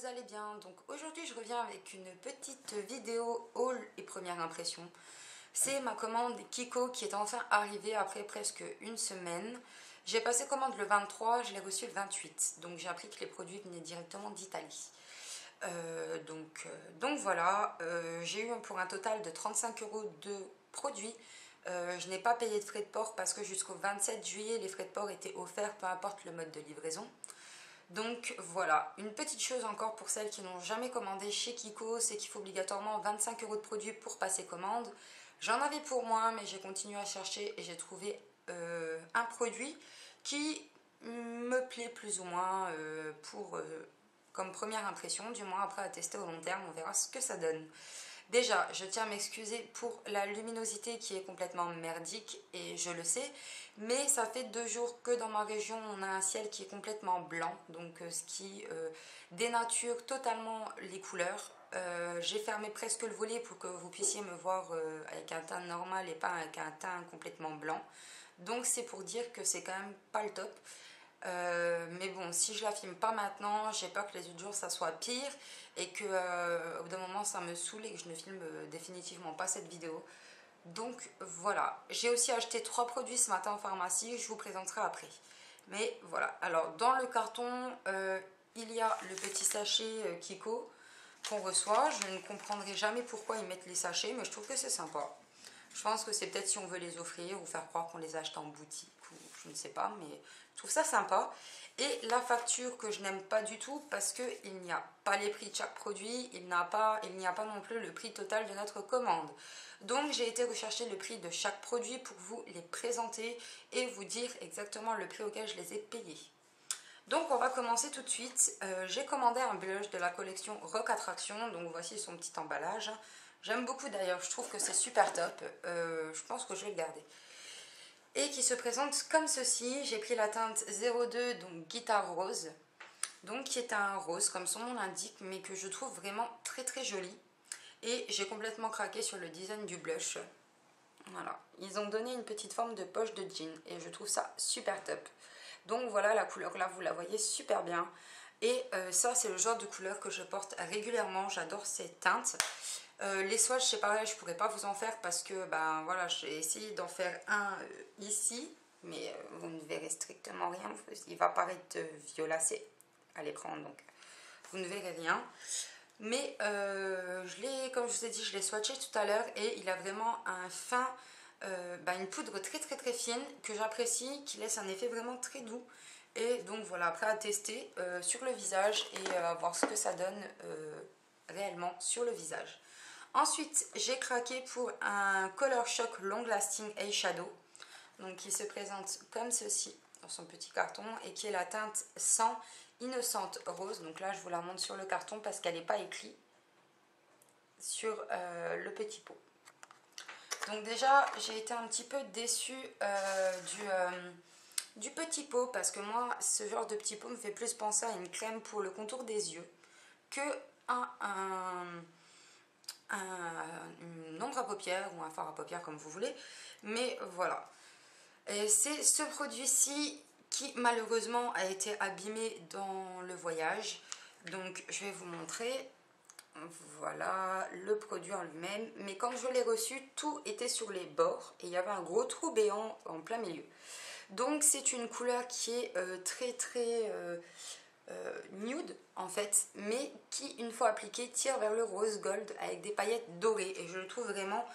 vous allez bien. Donc aujourd'hui je reviens avec une petite vidéo haul et première impression. C'est ma commande Kiko qui est enfin arrivée après presque une semaine. J'ai passé commande le 23, je l'ai reçu le 28. Donc j'ai appris que les produits venaient directement d'Italie. Donc voilà, j'ai eu pour un total de 35 € de produits. Je n'ai pas payé de frais de port parce que jusqu'au 27 juillet, les frais de port étaient offerts, peu importe le mode de livraison. Donc voilà, une petite chose encore pour celles qui n'ont jamais commandé chez Kiko, c'est qu'il faut obligatoirement 25 € de produits pour passer commande. J'en avais pour moi, mais j'ai continué à chercher et j'ai trouvé un produit qui me plaît plus ou moins comme première impression, du moins après à tester au long terme, on verra ce que ça donne. Déjà, je tiens à m'excuser pour la luminosité qui est complètement merdique et je le sais, mais ça fait 2 jours que dans ma région on a un ciel qui est complètement blanc, donc ce qui dénature totalement les couleurs. J'ai fermé presque le volet pour que vous puissiez me voir avec un teint normal et pas avec un teint complètement blanc. Donc c'est pour dire que c'est quand même pas le top. Mais bon, si je la filme pas maintenant, j'ai peur que les autres jours ça soit pire et que au bout d'un moment ça me saoule et que je ne filme définitivement pas cette vidéo. Donc voilà, j'ai aussi acheté 3 produits ce matin en pharmacie, je vous présenterai après. Mais voilà, alors dans le carton, il y a le petit sachet Kiko qu'on reçoit. Je ne comprendrai jamais pourquoi ils mettent les sachets, mais je trouve que c'est sympa. Je pense que c'est peut-être si on veut les offrir ou faire croire qu'on les achète en boutique ou je ne sais pas, mais je trouve ça sympa. Et la facture que je n'aime pas du tout parce qu'il n'y a pas les prix de chaque produit, il n'y a pas non plus le prix total de notre commande. Donc j'ai été rechercher le prix de chaque produit pour vous les présenter et vous dire exactement le prix auquel je les ai payés. Donc on va commencer tout de suite. J'ai commandé un blush de la collection Rock Attraction, donc voici son petit emballage. J'aime beaucoup d'ailleurs, je trouve que c'est super top, je pense que je vais le garder. Et qui se présente comme ceci, j'ai pris la teinte 02, donc Guitare Rose, donc qui est un rose comme son nom l'indique, mais que je trouve vraiment très très joli. Et j'ai complètement craqué sur le design du blush. Voilà, ils ont donné une petite forme de poche de jean et je trouve ça super top. Donc voilà, la couleur là, vous la voyez super bien. Et ça, c'est le genre de couleur que je porte régulièrement, j'adore ces teintes. Les swatchs, c'est pareil, je pourrais pas vous en faire parce que ben voilà, j'ai essayé d'en faire un ici, mais vous ne verrez strictement rien. Il va paraître violacé à l'écran, donc vous ne verrez rien. Mais comme je vous ai dit, je l'ai swatché tout à l'heure et il a vraiment un fin, une poudre très très très fine que j'apprécie, qui laisse un effet vraiment très doux. Et donc voilà, après à tester sur le visage et à voir ce que ça donne réellement sur le visage. Ensuite, j'ai craqué pour un Color Shock Long Lasting Eyeshadow, donc qui se présente comme ceci dans son petit carton et qui est la teinte 100 Innocente Rose. Donc là, je vous la montre sur le carton parce qu'elle n'est pas écrite sur le petit pot. Donc déjà, j'ai été un petit peu déçue du petit pot parce que moi, ce genre de petit pot me fait plus penser à une crème pour le contour des yeux que une ombre à paupières ou un fard à paupières comme vous voulez, mais voilà. Et c'est ce produit-ci qui malheureusement a été abîmé dans le voyage, donc je vais vous montrer. Voilà le produit en lui-même, mais quand je l'ai reçu, tout était sur les bords et il y avait un gros trou béant en plein milieu. Donc c'est une couleur qui est très très nude en fait, mais qui une fois appliquée tire vers le rose gold avec des paillettes dorées et je le trouve vraiment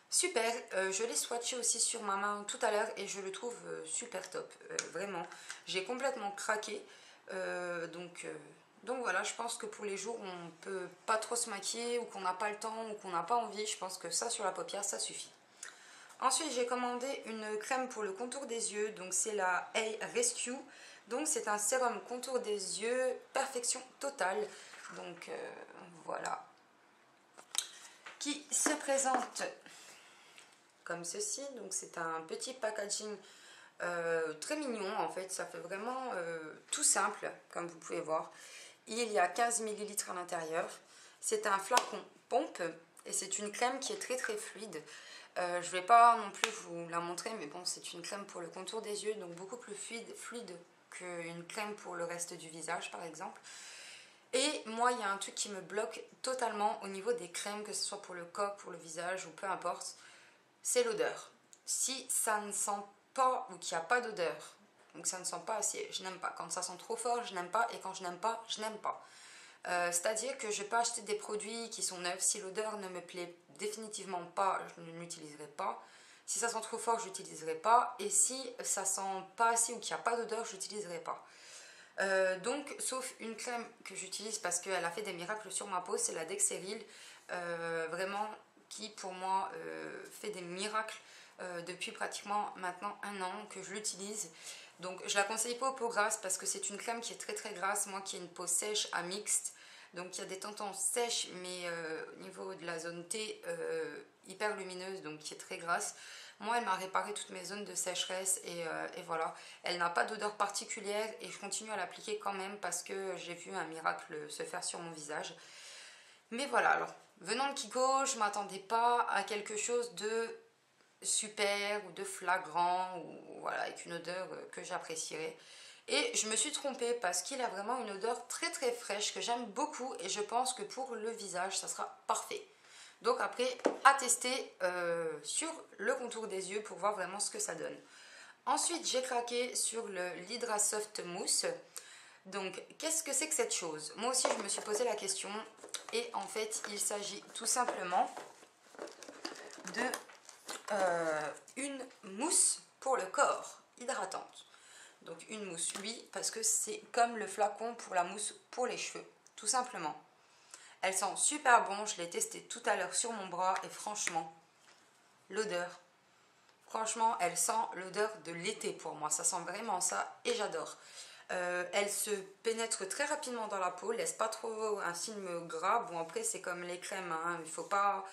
super. Je l'ai swatché aussi sur ma main tout à l'heure et je le trouve super top, vraiment j'ai complètement craqué. Donc voilà, je pense que pour les jours où on peut pas trop se maquiller ou qu'on n'a pas le temps ou qu'on n'a pas envie, je pense que ça sur la paupière ça suffit. Ensuite, j'ai commandé une crème pour le contour des yeux, donc c'est la Eye Rescue. Donc c'est un sérum contour des yeux, perfection totale. Donc voilà. Qui se présente comme ceci. Donc c'est un petit packaging très mignon en fait. Ça fait vraiment tout simple, comme vous pouvez voir. Il y a 15 ml à l'intérieur. C'est un flacon pompe et c'est une crème qui est très très fluide. Je ne vais pas non plus vous la montrer, mais bon, c'est une crème pour le contour des yeux, donc beaucoup plus fluide qu'une crème pour le reste du visage, par exemple. Et moi, il y a un truc qui me bloque totalement au niveau des crèmes, que ce soit pour le corps, pour le visage ou peu importe, c'est l'odeur. Si ça ne sent pas ou qu'il n'y a pas d'odeur, donc ça ne sent pas assez, je n'aime pas. Quand ça sent trop fort, je n'aime pas. Et quand je n'aime pas, je n'aime pas. C'est-à-dire que je peux acheter des produits qui sont neufs. Si l'odeur ne me plaît définitivement pas, je ne l'utiliserai pas. Si ça sent trop fort, je l'utiliserai pas. Et si ça sent pas assez ou qu'il n'y a pas d'odeur, je l'utiliserai pas. Donc, sauf une crème que j'utilise parce qu'elle a fait des miracles sur ma peau, c'est la Dexeryl. Vraiment, qui pour moi fait des miracles depuis pratiquement maintenant un an que je l'utilise. Donc, je la conseille pas aux peaux grasses parce que c'est une crème qui est très très grasse. Moi qui ai une peau sèche à mixte, donc il y a des tentons sèches, mais au niveau de la zone T, hyper lumineuse, donc qui est très grasse. Moi, elle m'a réparé toutes mes zones de sécheresse et voilà. Elle n'a pas d'odeur particulière et je continue à l'appliquer quand même parce que j'ai vu un miracle se faire sur mon visage. Mais voilà, alors, venant de Kiko, je ne m'attendais pas à quelque chose de super ou de flagrant ou voilà, avec une odeur que j'apprécierais. Et je me suis trompée parce qu'il a vraiment une odeur très très fraîche que j'aime beaucoup et je pense que pour le visage, ça sera parfait. Donc après, à tester sur le contour des yeux pour voir vraiment ce que ça donne. Ensuite, j'ai craqué sur le l'Hydra Soft Mousse. Donc, qu'est-ce que c'est que cette chose? Moi aussi, je me suis posé la question. Et en fait, il s'agit tout simplement de une mousse pour le corps, hydratante. Donc, une mousse, oui, parce que c'est comme le flacon pour la mousse pour les cheveux, tout simplement. Elle sent super bon, je l'ai testé tout à l'heure sur mon bras et franchement, l'odeur, franchement, elle sent l'odeur de l'été pour moi, ça sent vraiment ça et j'adore. Elle se pénètre très rapidement dans la peau, laisse pas trop un film gras. Bon, après, c'est comme les crèmes, hein, il faut pas.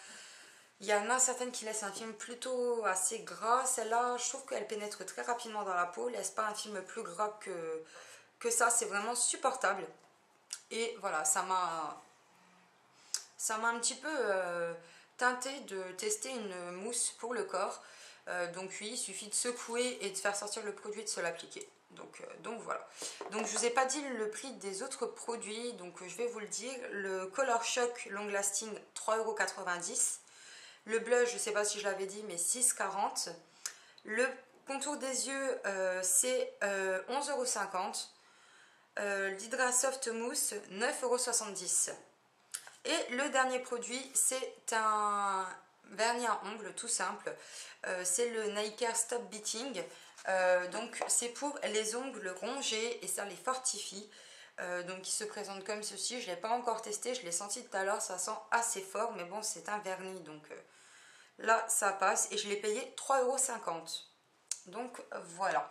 Il y en a certaines qui laissent un film plutôt assez gras. Celle-là, je trouve qu'elle pénètre très rapidement dans la peau, laisse pas un film plus gras que ça. C'est vraiment supportable. Et voilà, ça m'a un petit peu teinté de tester une mousse pour le corps. Donc oui, il suffit de secouer et de faire sortir le produit et de se l'appliquer. Donc voilà. Donc je vous ai pas dit le prix des autres produits, donc je vais vous le dire. Le Color Shock Long Lasting, 3,90 €. Le blush, je ne sais pas si je l'avais dit, mais 6,40 €. Le contour des yeux, c'est 11,50 €. L'Hydra Soft Mousse, 9,70 €. Et le dernier produit, c'est un vernis à ongles tout simple. C'est le Naika Stop Beating. Donc c'est pour les ongles rongés et ça les fortifie. Donc il se présente comme ceci. Je ne l'ai pas encore testé, je l'ai senti tout à l'heure, ça sent assez fort. Mais bon, c'est un vernis, donc là ça passe. Et je l'ai payé 3,50 €. Donc voilà.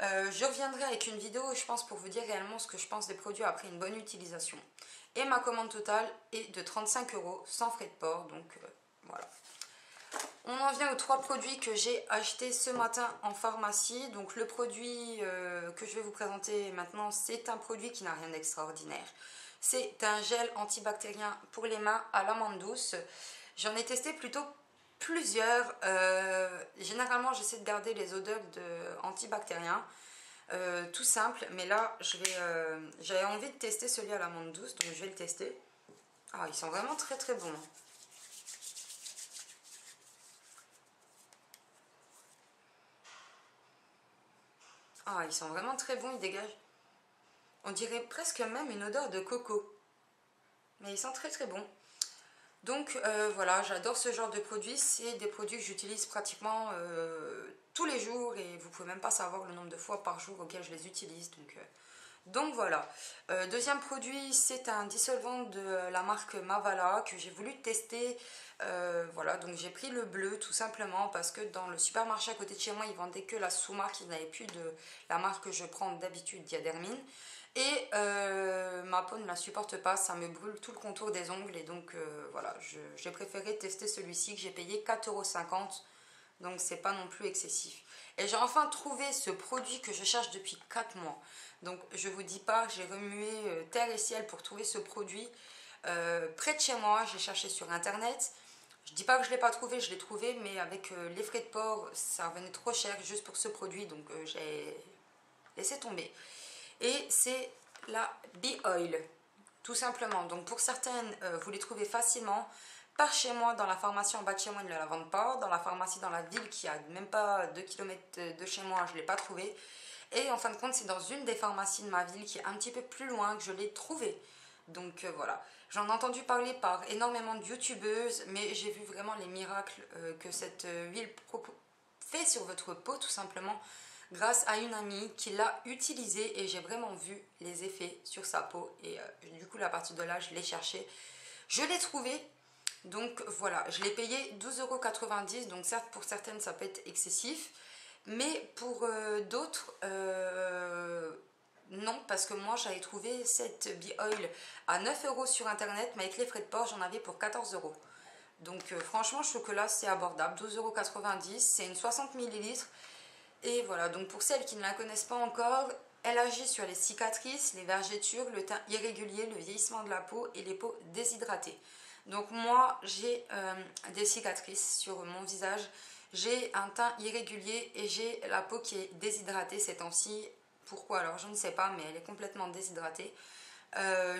Je reviendrai avec une vidéo, je pense, pour vous dire réellement ce que je pense des produits après une bonne utilisation. Et ma commande totale est de 35 € sans frais de port. Donc voilà. On en vient aux 3 produits que j'ai achetés ce matin en pharmacie. Donc le produit que je vais vous présenter maintenant, c'est un produit qui n'a rien d'extraordinaire. C'est un gel antibactérien pour les mains à l'amande douce. J'en ai testé plutôt plusieurs. Généralement, j'essaie de garder les odeurs antibactériens. Tout simple, mais là j'avais envie de tester celui à l'amande douce, donc je vais le tester. Ah, ils sont vraiment très très bons. Ah, ils sont vraiment très bons, ils dégagent. On dirait presque même une odeur de coco. Mais ils sont très très bons. Donc voilà, j'adore ce genre de produits. C'est des produits que j'utilise pratiquement tous les jours et vous pouvez même pas savoir le nombre de fois par jour auquel je les utilise. Donc voilà. Deuxième produit, c'est un dissolvant de la marque Mavala que j'ai voulu tester. Voilà, donc j'ai pris le bleu tout simplement parce que dans le supermarché à côté de chez moi, ils vendaient que la sous-marque, ils n'avaient plus de la marque que je prends d'habitude, Diadermine. Et ma peau ne la supporte pas, ça me brûle tout le contour des ongles et donc voilà, j'ai préféré tester celui-ci que j'ai payé 4,50 €, donc c'est pas non plus excessif. Et j'ai enfin trouvé ce produit que je cherche depuis 4 mois. Donc je vous dis pas, j'ai remué terre et ciel pour trouver ce produit près de chez moi, j'ai cherché sur internet. Je dis pas que je l'ai pas trouvé, je l'ai trouvé, mais avec les frais de port, ça revenait trop cher juste pour ce produit, donc j'ai laissé tomber. Et c'est la Bee Oil. tout simplement. Donc pour certaines, vous les trouvez facilement. Par chez moi, dans la pharmacie en bas de chez moi, ils ne la vendent pas. Dans la pharmacie dans la ville qui a même pas 2 km de chez moi, je ne l'ai pas trouvé. Et en fin de compte, c'est dans une des pharmacies de ma ville qui est un petit peu plus loin que je l'ai trouvé. Donc voilà, j'en ai entendu parler par énormément de youtubeuses, mais j'ai vu vraiment les miracles que cette huile fait sur votre peau tout simplement grâce à une amie qui l'a utilisée et j'ai vraiment vu les effets sur sa peau. Et du coup, à partir de là, je l'ai cherché. Je l'ai trouvé. Donc voilà, je l'ai payé 12,90 €, donc certes pour certaines ça peut être excessif, mais pour d'autres, non, parce que moi j'avais trouvé cette Bee Oil à 9 € sur internet, mais avec les frais de port j'en avais pour 14 €. Donc franchement je trouve que là c'est abordable, 12,90 €, c'est une 60 ml. Et voilà, donc pour celles qui ne la connaissent pas encore, elle agit sur les cicatrices, les vergetures, le teint irrégulier, le vieillissement de la peau et les peaux déshydratées. Donc moi j'ai des cicatrices sur mon visage, j'ai un teint irrégulier et j'ai la peau qui est déshydratée ces temps-ci. Pourquoi alors je ne sais pas, mais elle est complètement déshydratée.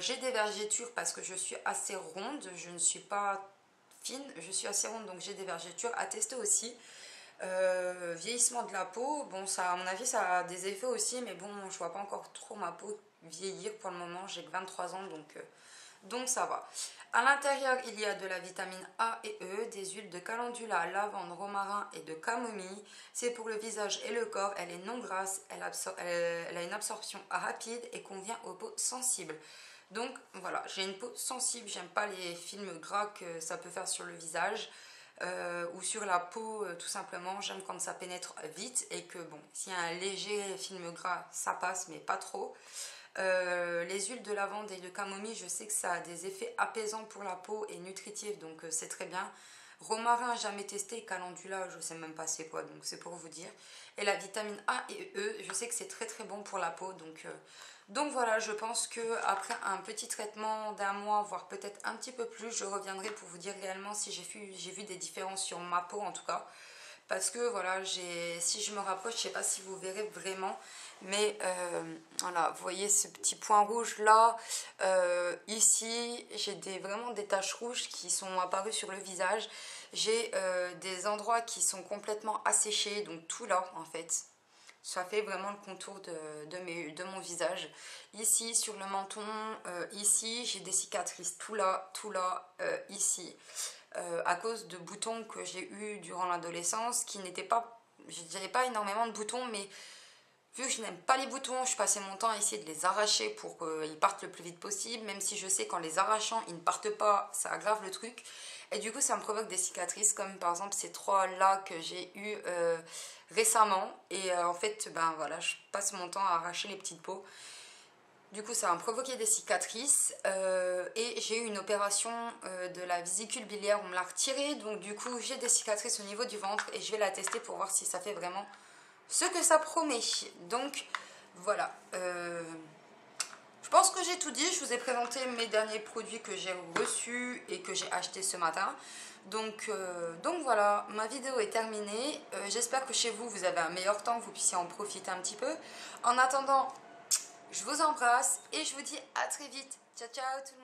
J'ai des vergetures parce que je suis assez ronde, je ne suis pas fine, je suis assez ronde donc j'ai des vergetures à tester aussi. Vieillissement de la peau, bon ça à mon avis ça a des effets aussi, mais bon je vois pas encore trop ma peau vieillir pour le moment, j'ai que 23 ans donc ça va. À l'intérieur il y a de la vitamine A et E, des huiles de calendula, lavande, romarin et de camomille. C'est pour le visage et le corps, elle est non grasse, elle a une absorption rapide et convient aux peaux sensibles. Donc voilà, j'ai une peau sensible, j'aime pas les films gras que ça peut faire sur le visage. Ou sur la peau tout simplement, j'aime quand ça pénètre vite et que bon, s'il y a un léger film gras ça passe mais pas trop. Les huiles de lavande et de camomille, je sais que ça a des effets apaisants pour la peau et nutritifs, donc c'est très bien. Romarin jamais testé, calendula je sais même pas c'est quoi, donc c'est pour vous dire. Et la vitamine A et E, je sais que c'est très très bon pour la peau, donc voilà, je pense que après un petit traitement d'1 mois, voire peut-être un petit peu plus, je reviendrai pour vous dire réellement si j'ai vu des différences sur ma peau en tout cas. Parce que voilà, si je me rapproche, je ne sais pas si vous verrez vraiment, mais voilà, vous voyez ce petit point rouge là, ici, j'ai vraiment des taches rouges qui sont apparues sur le visage. J'ai des endroits qui sont complètement asséchés, donc tout là en fait. Ça fait vraiment le contour de mon visage. Ici, sur le menton, ici, j'ai des cicatrices tout là, ici. À cause de boutons que j'ai eu durant l'adolescence, qui n'étaient pas... Je dirais pas énormément de boutons, mais vu que je n'aime pas les boutons, je passais mon temps à essayer de les arracher pour qu'ils partent le plus vite possible. Même si je sais qu'en les arrachant, ils ne partent pas, ça aggrave le truc. Et du coup, ça me provoque des cicatrices, comme par exemple ces 3 là que j'ai eu récemment. Et en fait, ben voilà, je passe mon temps à arracher les petites peaux. Du coup, ça va me provoquer des cicatrices. Et j'ai eu une opération de la vésicule biliaire, on me l'a retirée. Donc du coup, j'ai des cicatrices au niveau du ventre et je vais la tester pour voir si ça fait vraiment ce que ça promet. Donc voilà. Je pense que j'ai tout dit, je vous ai présenté mes derniers produits que j'ai reçus et que j'ai achetés ce matin. Donc voilà, ma vidéo est terminée. J'espère que chez vous, vous avez un meilleur temps, que vous puissiez en profiter un petit peu. En attendant, je vous embrasse et je vous dis à très vite. Ciao, ciao tout le monde.